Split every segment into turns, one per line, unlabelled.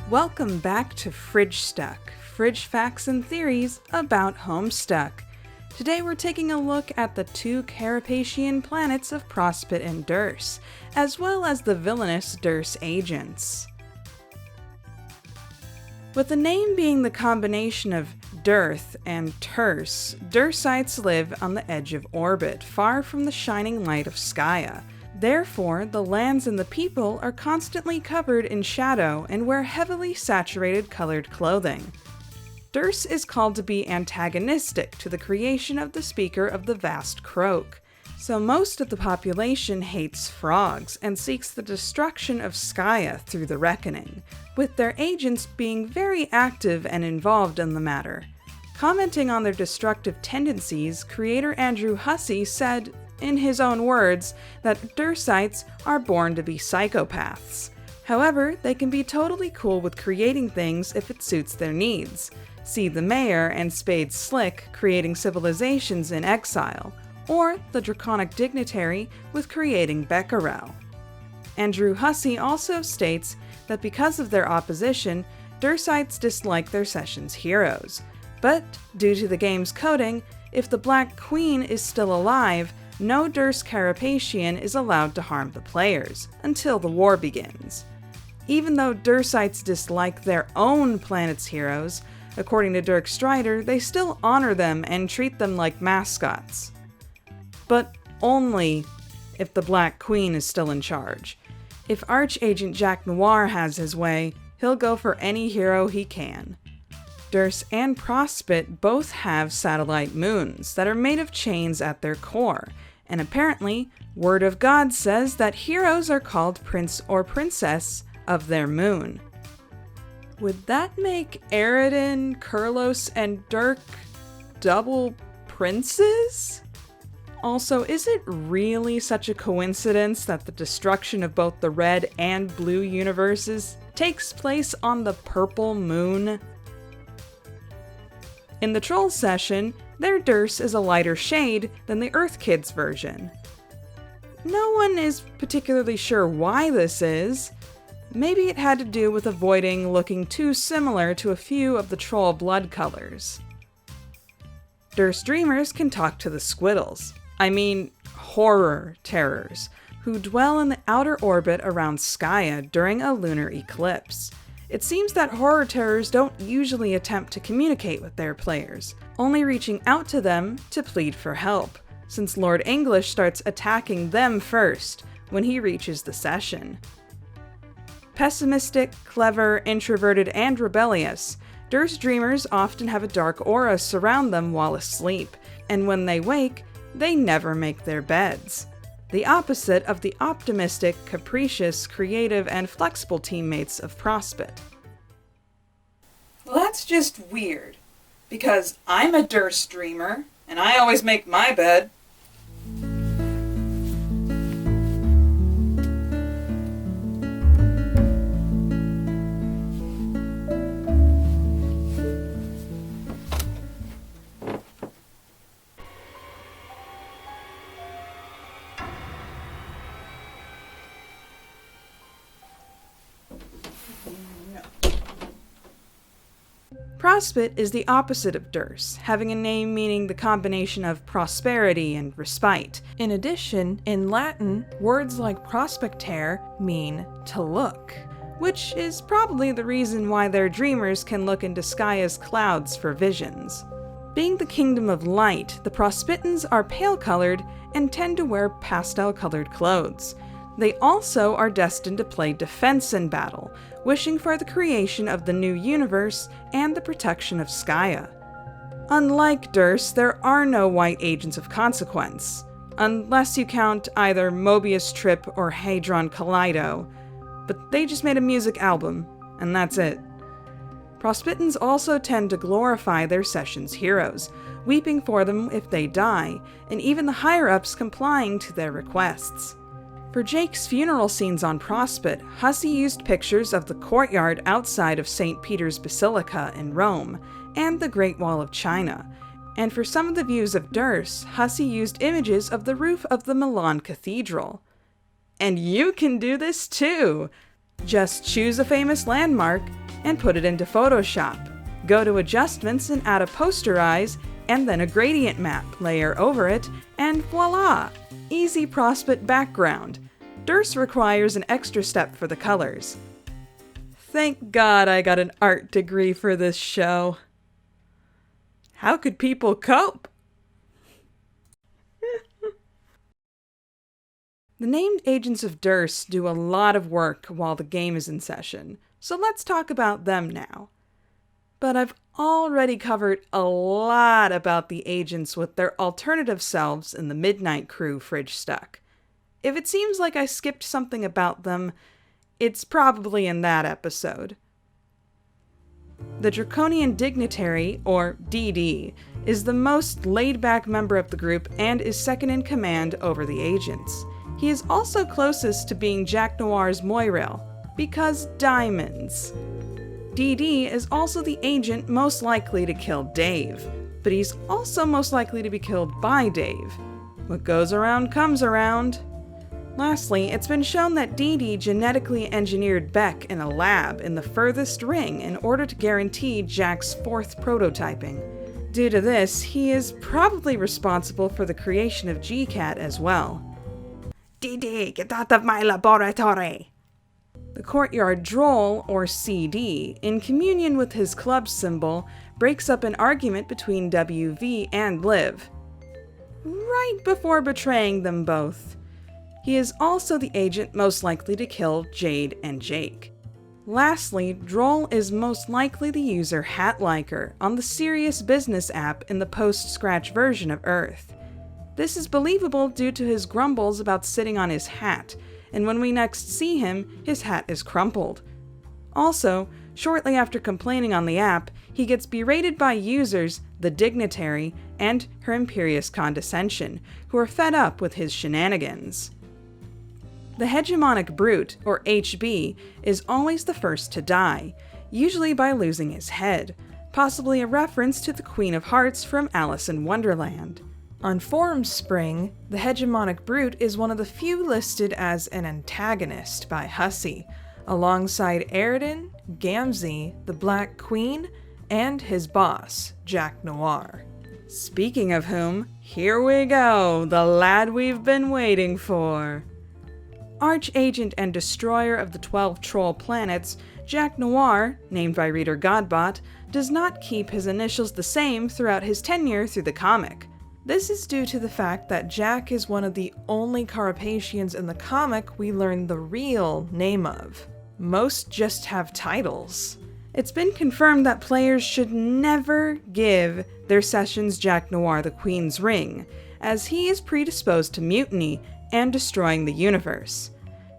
Welcome back to Fridgestuck, Fridge Facts and Theories about Homestuck. Today we're taking a look at the two Carapacian planets of Prospit and Derse, as well as the villainous Derse agents. With the name being the combination of dearth and terse, Dersites live on the edge of orbit, far from the shining light of Skya. Therefore, the lands and the people are constantly covered in shadow and wear heavily saturated colored clothing. Derse is called to be antagonistic to the creation of the speaker of the vast croak, so most of the population hates frogs and seeks the destruction of Skya through the reckoning, with their agents being very active and involved in the matter. Commenting on their destructive tendencies, creator Andrew Hussey said, in his own words, that Dersites are born to be psychopaths. However, they can be totally cool with creating things if it suits their needs. See the Mayor and Spade Slick creating civilizations in exile, or the Draconic Dignitary with creating Becquerel. Andrew Hussey also states that because of their opposition, Dersites dislike their session's heroes. But, due to the game's coding, if the Black Queen is still alive, no Derse Carapacian is allowed to harm the players, until the war begins. Even though Dersites dislike their own planet's heroes, according to Dirk Strider, they still honor them and treat them like mascots. But only if the Black Queen is still in charge. If Archagent Jack Noir has his way, he'll go for any hero he can. Derse and Prospit both have satellite moons that are made of chains at their core, and apparently, Word of God says that heroes are called prince or princess of their moon. Would that make Aridin, Kurlos, and Dirk double princes? Also, is it really such a coincidence that the destruction of both the red and blue universes takes place on the purple moon? In the Troll session, their Derse is a lighter shade than the Earth Kids version. No one is particularly sure why this is. Maybe it had to do with avoiding looking too similar to a few of the Troll blood colors. Derse Dreamers can talk to the Squiddles. I mean, horror terrors, who dwell in the outer orbit around Skya during a lunar eclipse. It seems that horror terrors don't usually attempt to communicate with their players, only reaching out to them to plead for help, since Lord English starts attacking them first when he reaches the session. Pessimistic, clever, introverted, and rebellious, Derse Dreamers often have a dark aura surround them while asleep, and when they wake, they never make their beds. The opposite of the optimistic, capricious, creative, and flexible teammates of Prospit. Well, that's just weird, because I'm a Derse Dreamer, and I always make my bed. Prospit is the opposite of Derse, having a name meaning the combination of prosperity and respite. In addition, in Latin, words like prospectare mean to look, which is probably the reason why their dreamers can look into Skya's clouds for visions. Being the kingdom of light, the Prospitans are pale-colored and tend to wear pastel-colored clothes. They also are destined to play defense in battle, wishing for the creation of the new universe and the protection of Skya. Unlike Derse, there are no white agents of consequence, unless you count either Mobius Trip or Hadron Collido, but they just made a music album, and that's it. Prospitans also tend to glorify their session's heroes, weeping for them if they die, and even the higher-ups complying to their requests. For Jake's funeral scenes on Prospit, Hussey used pictures of the courtyard outside of St. Peter's Basilica in Rome, and the Great Wall of China, and for some of the views of Derse, Hussey used images of the roof of the Milan Cathedral. And you can do this too! Just choose a famous landmark, and put it into Photoshop. Go to Adjustments and add a posterize, and then a gradient map layer over it, and voila! Easy Prospit background. Derse requires an extra step for the colors. Thank God I got an art degree for this show. How could people cope? The named agents of Derse do a lot of work while the game is in session, so let's talk about them now. But I've already covered a lot about the agents with their alternative selves in the Midnight Crew Fridgestuck. If it seems like I skipped something about them, it's probably in that episode. The Draconian Dignitary, or DD, is the most laid-back member of the group and is second in command over the agents. He is also closest to being Jack Noir's Moirail, because diamonds. DD is also the agent most likely to kill Dave, but he's also most likely to be killed by Dave. What goes around comes around. Lastly, it's been shown that DD genetically engineered Beck in a lab in the furthest ring in order to guarantee Jack's 4th prototyping. Due to this, he is probably responsible for the creation of GCAT as well. DD, get out of my laboratory! The Courtyard Droll, or CD, in communion with his club symbol, breaks up an argument between WV and Liv, right before betraying them both. He is also the agent most likely to kill Jade and Jake. Lastly, Droll is most likely the user HatLiker on the Serious Business app in the post-scratch version of Earth. This is believable due to his grumbles about sitting on his hat, and when we next see him, his hat is crumpled. Also, shortly after complaining on the app, he gets berated by users, the Dignitary, and her Imperious Condescension, who are fed up with his shenanigans. The Hegemonic Brute, or HB, is always the first to die, usually by losing his head, possibly a reference to the Queen of Hearts from Alice in Wonderland. On Formspring, the Hegemonic Brute is one of the few listed as an antagonist by Hussey, alongside Aridin, Gamzee, the Black Queen, and his boss, Jack Noir. Speaking of whom, here we go, the lad we've been waiting for. Archagent and destroyer of the 12 troll planets, Jack Noir, named by reader Godbot, does not keep his initials the same throughout his tenure through the comic. This is due to the fact that Jack is one of the only Carapacians in the comic we learn the real name of. Most just have titles. It's been confirmed that players should never give their sessions Jack Noir the Queen's Ring, as he is predisposed to mutiny and destroying the universe.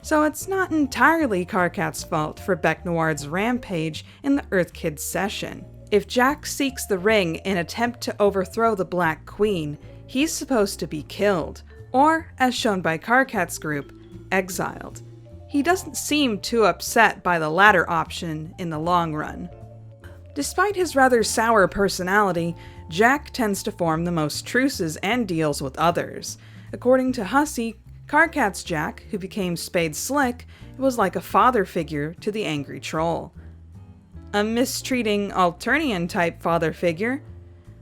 So it's not entirely Karkat's fault for Beck Noir's rampage in the Earth Kids session. If Jack seeks the ring in attempt to overthrow the Black Queen, he's supposed to be killed, or, as shown by Karkat's group, exiled. He doesn't seem too upset by the latter option in the long run. Despite his rather sour personality, Jack tends to form the most truces and deals with others. According to Hussey, Karkat's Jack, who became Spade Slick, was like a father figure to the angry troll. A mistreating Alternian-type father figure,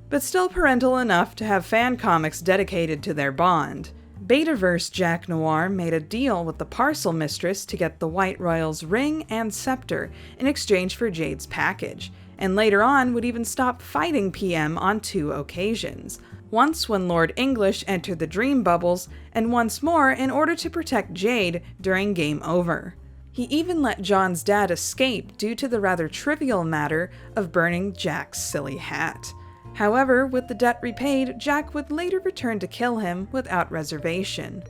but still parental enough to have fan comics dedicated to their bond. Betaverse Jack Noir made a deal with the Parcel Mistress to get the White Royal's ring and scepter in exchange for Jade's package, and later on would even stop fighting PM on 2 occasions. Once when Lord English entered the Dream Bubbles, and once more in order to protect Jade during Game Over. He even let John's dad escape due to the rather trivial matter of burning Jack's silly hat. However, with the debt repaid, Jack would later return to kill him without reservation.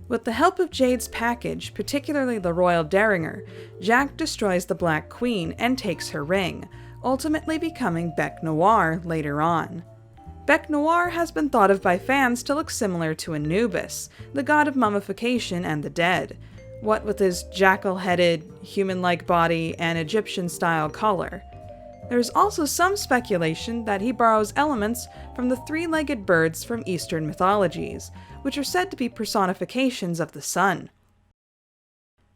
With the help of Jade's package, particularly the Royal Derringer, Jack destroys the Black Queen and takes her ring, ultimately becoming Beck Noir later on. Beck Noir has been thought of by fans to look similar to Anubis, the god of mummification and the dead, what with his jackal-headed, human-like body and Egyptian-style collar. There's also some speculation that he borrows elements from the 3-legged birds from Eastern mythologies, which are said to be personifications of the sun.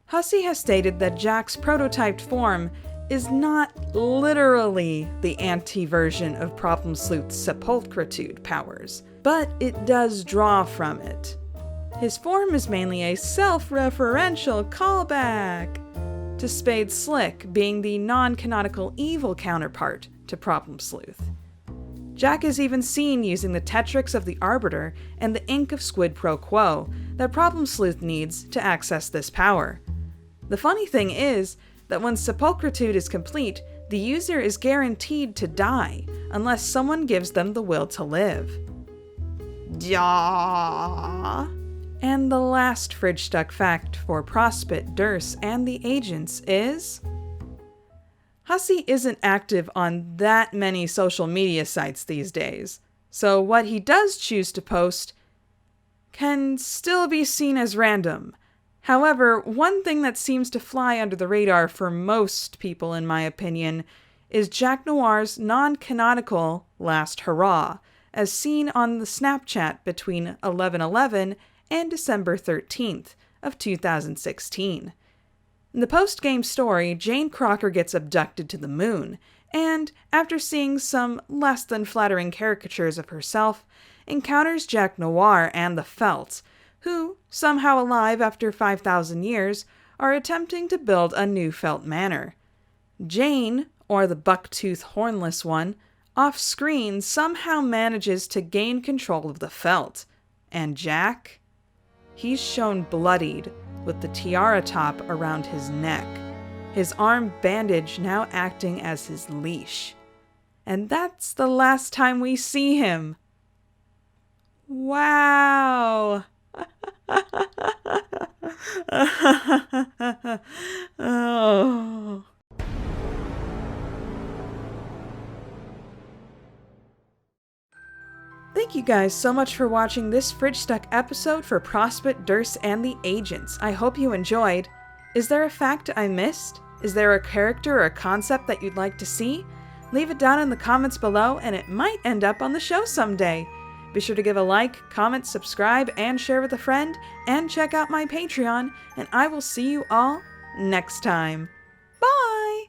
Hussey has stated that Jack's prototyped form is not literally the anti-version of Problem Sleuth's sepulchritude powers, but it does draw from it. His form is mainly a self-referential callback to Spade Slick being the non-canonical evil counterpart to Problem Sleuth. Jack is even seen using the Tetrix of the Arbiter and the ink of Squid Pro Quo that Problem Sleuth needs to access this power. The funny thing is that when sepulchritude is complete, the user is guaranteed to die unless someone gives them the will to live. Ja. And the last Fridgestuck fact for Prospit, Derse, and the agents is... Hussey isn't active on that many social media sites these days, so what he does choose to post can still be seen as random. However, one thing that seems to fly under the radar for most people, in my opinion, is Jack Noir's non-canonical Last Hurrah, as seen on the Snapchat between 11/11 and December 13th of 2016. In the post-game story, Jane Crocker gets abducted to the moon, and, after seeing some less than flattering caricatures of herself, encounters Jack Noir and the Felt, who, somehow alive after 5,000 years, are attempting to build a new Felt Manor. Jane, or the buck-toothed hornless one, off-screen somehow manages to gain control of the Felt. And Jack? He's shown bloodied, with the tiara top around his neck, his arm bandage now acting as his leash. And that's the last time we see him. Wow! Oh. Thank you guys so much for watching this Fridgestuck episode for Prospit, Derse, and the Agents. I hope you enjoyed. Is there a fact I missed? Is there a character or a concept that you'd like to see? Leave it down in the comments below and it might end up on the show someday. Be sure to give a like, comment, subscribe, and share with a friend, and check out my Patreon, and I will see you all next time. Bye!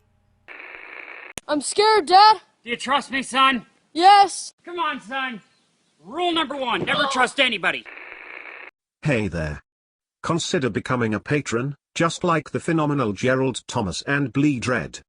I'm scared, Dad!
Do you trust me, son?
Yes!
Come on, son! Rule number 1, never trust anybody.
Hey there. Consider becoming a patron, just like the phenomenal Gerald Thomas and Bleed Red.